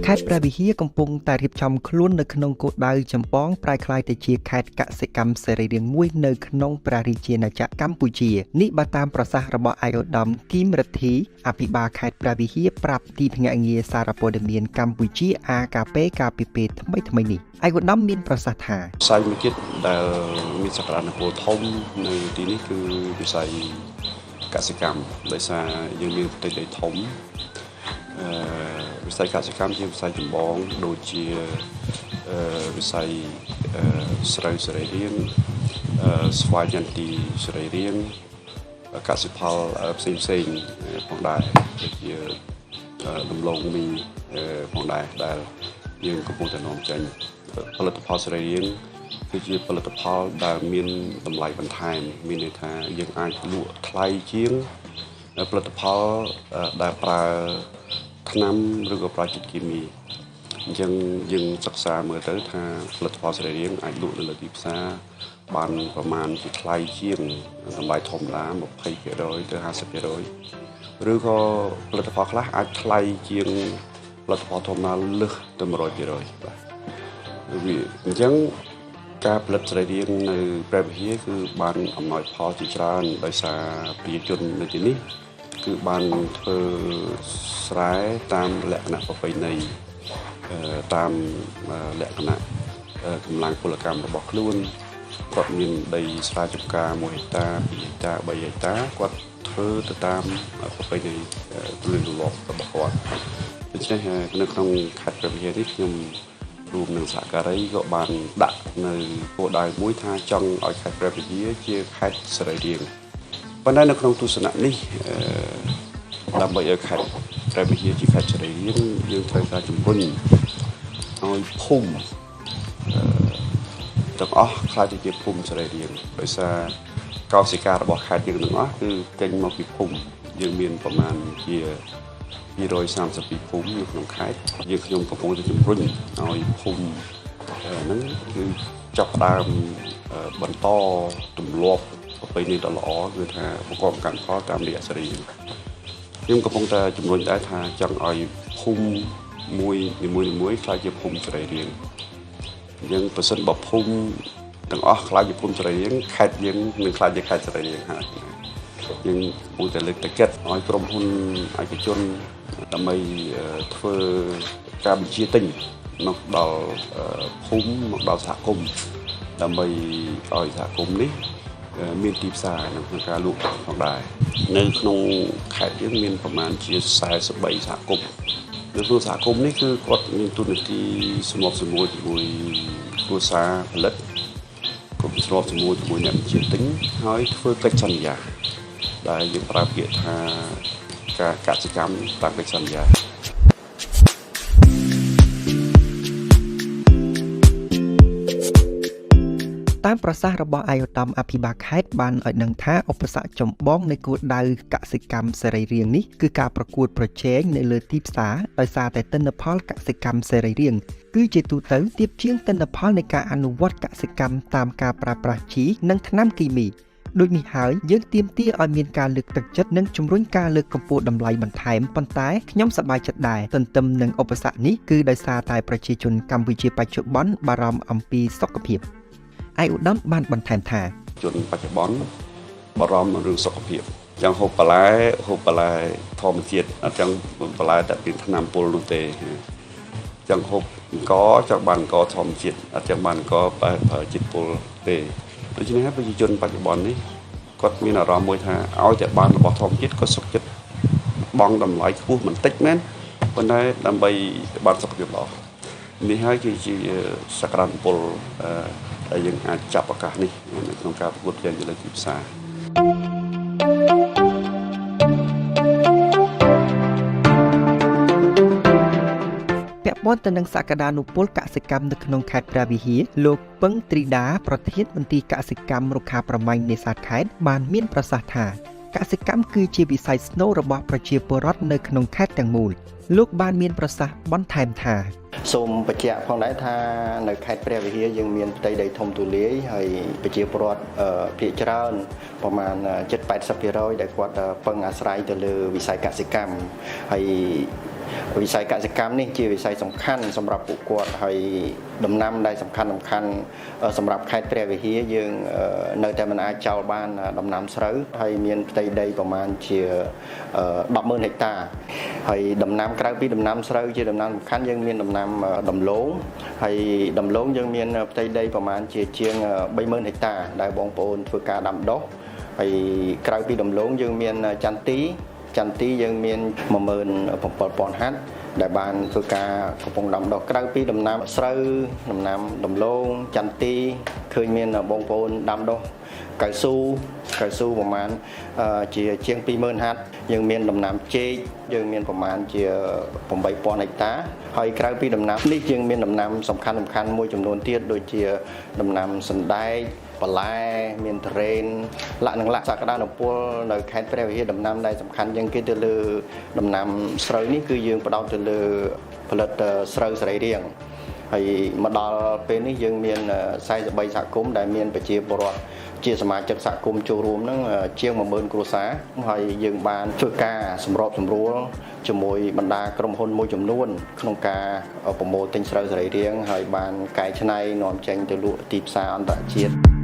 ខេត្តព្រះវិហារកំពុងតែរៀបចំខ្លួននៅក្នុងគោលដៅចម្បងប្រែក្លាយទៅជាខេត្តកសិកម្មសេរីរាង្គមួយនៅក្នុងព្រះរាជាណាចក្រកម្ពុជានេះបើតាមប្រសាសន៍របស់អាយឧត្តមគីមរិទ្ធីអភិបាលខេត្តព្រះវិហារប្រាប់ទីភ្នាក់ងារសារព័ត៌មានកម្ពុជា AKP កាលពីពេលថ្មីនេះអាយឧត្តមមានប្រសាសន៍ថាវិស័យមួយទៀតដែលមានសក្តានុពលធំនៅទីនេះគឺវិស័យកសិកម្មដោយសារយើងមានផ្ទៃដីធំវិស័យកសិកម្មជាវិស័យចម្បងដូចជាវិស័យស្រូវសរីរាង្គស្វាយចន្ទីសរីរាង្គកសិផលផ្សេងផងដែរដូចជាដំឡូងមីផងដែរដែលយើងកំពុងតែនាំចេញផលិតផលសរីរាង្គគឺជាផលិតផលដែលមានតម្លៃបន្ថែមមានន័យថាយើងអាចលក់ថ្លៃជាងផលិតផលដែលប្រើថ្នាំឬក៏ប្រើជាតិគីមីអញ្ចឹងយើងសិក្សាមើលទៅថាផលិតផលសរីរាង្គអាចលក់នៅលើទីផ្សារបានប្រមាណជាថ្លៃជាងតម្លៃធម្មតា 20% ទៅ 50% ឬក៏ផលិតផលខ្លះអាចថ្លៃជាងផលិតផលធម្មតាលើសទៅ 100% បាទអញ្ចឹងការផលិតសរីរាង្គនៅព្រះវិហារគឺបានអំណោយផលជាច្រើនដោយសារប្រជាជននៅទីនេះគឺបានធ្វើស្រែតាមលក្ខណៈប្រពៃណីតាមលក្ខណៈកម្លាំងពលកម្មរបស់ខ្លួនគាត់មានដីស្រែចម្ការ1ហិកតា2ហិកតា3ហិកតាគាត់ធ្វើទៅតាមប្រពៃណីទូលំទូលាប់របស់គាត់ដូច្នេះនៅក្នុងខេត្តព្រះវិហារនេះខ្ញុំរួមនឹងសហការីក៏បានដាក់នៅគោលដៅមួយថាចង់ឲ្យខេត្តព្រះវិហារជាខេត្តសរីរាង្គប៉ុន្តែនៅក្នុងទស្សនៈនេះដើម្បីឲ្យខេត្តព្រះវិហារជាខេត្តសរីរាង្គយើងត្រូវការជំរុញឲ្យភូមិទាំងអស់ខ្លាចទៅជាភូមិសរីរាង្គដោយសារកោសិការបស់ខេត្តយើងទាំងអស់គឺចេញមកពីភូមិយើងមានប្រមាណជា232ភូមិនៅក្នុងខេត្តយើងខ្ញុំកំពុងតែជំរុញឲ្យភូមិហ្នឹងគឺចាប់ផ្ដើមបន្តទម្លាប់ប្រពៃណីដ៏ល្អគឺថាបង្កប់កម្មផលតាមរយៈសរីរាង្គខ្ញុំកំពុងតែជំរុញដែរថាចង់ឲ្យភូមិមួយនីមួយៗខ្លាចជាភូមិសរីរាង្គអញ្ចឹងប្រសិនបើភូមិទាំងអស់ខ្លាចជាភូមិសរីរាង្គខេត្តយើងនឹងខ្លាចជាខេត្តសរីរាង្គហើយយើងគួរតែលើកទឹកចិត្តឲ្យក្រុមហ៊ុនឯកជនដើម្បីធ្វើការបញ្ជាទិញមកដល់ភូមិមកដល់សហគមន៍ដើម្បីឲ្យសហគមន៍នេះមានទីផ្សារក្នុងការលក់ផងដែរនៅក្នុងខេត្តយើងមានប្រមាណជា43សហគមន៍នៅក្នុងសហគមន៍នេះគឺគាត់មានទូនាទីសម្របសម្រួលជាមួយគ្រួសារផលិតគ្រប់ស្របជាមួយអ្នកបញ្ជាទិញហើយធ្វើកិច្ចសន្យាដែលយើងប្រើពាក្យថាការកសិកម្មតាមកិច្ចសន្យាតាមប្រសាសន៍របស់អាយឧត្តមអភិបាលខេត្តបានឲ្យដឹងថាឧបសគ្គចម្បងនៃគោលដៅកសិកម្មសេរីរាង្គនេះគឺការប្រកួតប្រជែងនៅលើទីផ្សារដោយសារតែទិន្នផលកសិកម្មសេរីរាង្គគឺជាទូទៅទាបជាងទិន្នផលនៃការអនុវត្តកសិកម្មតាមការប្រើប្រាស់ជីនិងថ្នាំគីមីដូចនេះហើយយើងទាមទារឲ្យមានការលើកទឹកចិត្តនិងជំរុញការលើកកម្ពស់តម្លៃបន្ថែមប៉ុន្តែខ្ញុំសប្បាយចិត្តដែរទន្ទឹមនឹងឧបសគ្គនេះគឺដោយសារតែប្រជាជនកម្ពុជាបច្ចុប្បន្នបារម្ភអំពីសុខភាពឯកឧត្តមបានបន្ថែមថាជនបច្ចុប្បន្នបារម្ភរឿងសុខភាពចង់ហូបបន្លែធម្មជាតិអត់ចង់បន្លែតែពីថ្នាំពុលនោះទេចង់ហូបអង្គចង់បានអង្គធម្មជាតិអត់ចង់បានអង្គប្រើជាតិពុលទេដូច្នេះហើយប្រជាជនបច្ចុប្បន្ននេះគាត់មានអារម្មណ៍មួយថាឲ្យតែបានរបស់ធម្មជាតិក៏សុខចិត្តបង់តម្លៃខ្ពស់បន្តិចមែនប៉ុន្តែដើម្បីបានសុខភាពល្អនេះហើយគឺជាសក្តានុពលដែលយើងអាចចាប់ឱកាសនេះនៅក្នុងការប្រកួតប្រជែងលើទីផ្សារពាក់ព័ន្ធទៅនឹងសក្តានុពលកសិកម្មនៅក្នុងខេត្តព្រះវិហារលោកពឹងទ្រីដាប្រធានមន្ទីរកសិកម្មរុក្ខាប្រមាញ់នេសាទខេត្តបានមានប្រសាសន៍ថាកសិកម្មគឺជាវិស័យស្នូលរបស់ប្រជាពលរដ្ឋនៅក្នុងខេត្តទាំងមូលលោកបានមានប្រសាសន៍បន្ថែមថាសូមបញ្ជាក់ផងដែរថានៅខេត្តព្រះវិហារយើងមានផ្ទៃដីធំទូលាយហើយប្រជាពលរដ្ឋភាគច្រើនប្រមាណ 70-80% ដែលគាត់ពឹងអាស្រ័យទៅលើវិស័យកសិកម្មហើយ វិស័យកសិកម្មនេះជាវិស័យសំខាន់សម្រាប់ពួកគាត់ហើយដំណាំដែលសំខាន់សម្រាប់ខេត្តព្រះវិហារយើងនៅតែមិនអាចចោលបានដំណាំស្រូវហើយមានផ្ទៃដីប្រមាណជា 10,000 ហិកតាហើយដំណាំក្រៅពីដំណាំស្រូវជាដំណាំសំខាន់យើងមានដំណាំដំឡូងហើយដំឡូងយើងមានផ្ទៃដីប្រមាណជាង 30,000 ហិកតាដែលបងប្អូនធ្វើការដាំដុះហើយក្រៅពីដំឡូងយើងមានចន្ទីយើងមាន 17,000 ហត្ថដែលបានធ្វើការកំពុងដាំដុះក្រៅពីដំណាំស្រូវដំណាំដំឡូងចន្ទីឃើញមានបងប្អូនដាំដុះកៅស៊ូប្រមាណជាជាង 20,000 ហត្ថយើងមានដំណាំចេកយើងមានប្រមាណជា 8,000 ហិកតាហើយក្រៅពីដំណាំនេះយើងមានដំណាំសំខាន់មួយចំនួនទៀតដូចជាដំណាំសណ្ដែកបន្លែមានត្រេនលក្ខណៈសក្តានុពលនៅខេត្តព្រះវិហារដំណាំដែលសំខាន់ជាងគេទៅលើដំណាំស្រូវនេះគឺយើងផ្ដោតទៅលើផលិតស្រូវសរីរាង្គហើយមកដល់ពេលនេះយើងមាន43សហគមន៍ដែលមានប្រជាពលរដ្ឋជាសមាជិកសហគមន៍ចូលរួមនឹងជាង 10,000 គ្រួសារហើយយើងបានធ្វើការសម្របសម្រួលជាមួយបណ្ដាក្រុមហ៊ុនមួយចំនួនក្នុងការប្រមូលទិញស្រូវសរីរាង្គហើយបានកែច្នៃនាំចេញទៅលក់ទីផ្សារអន្តរជាតិ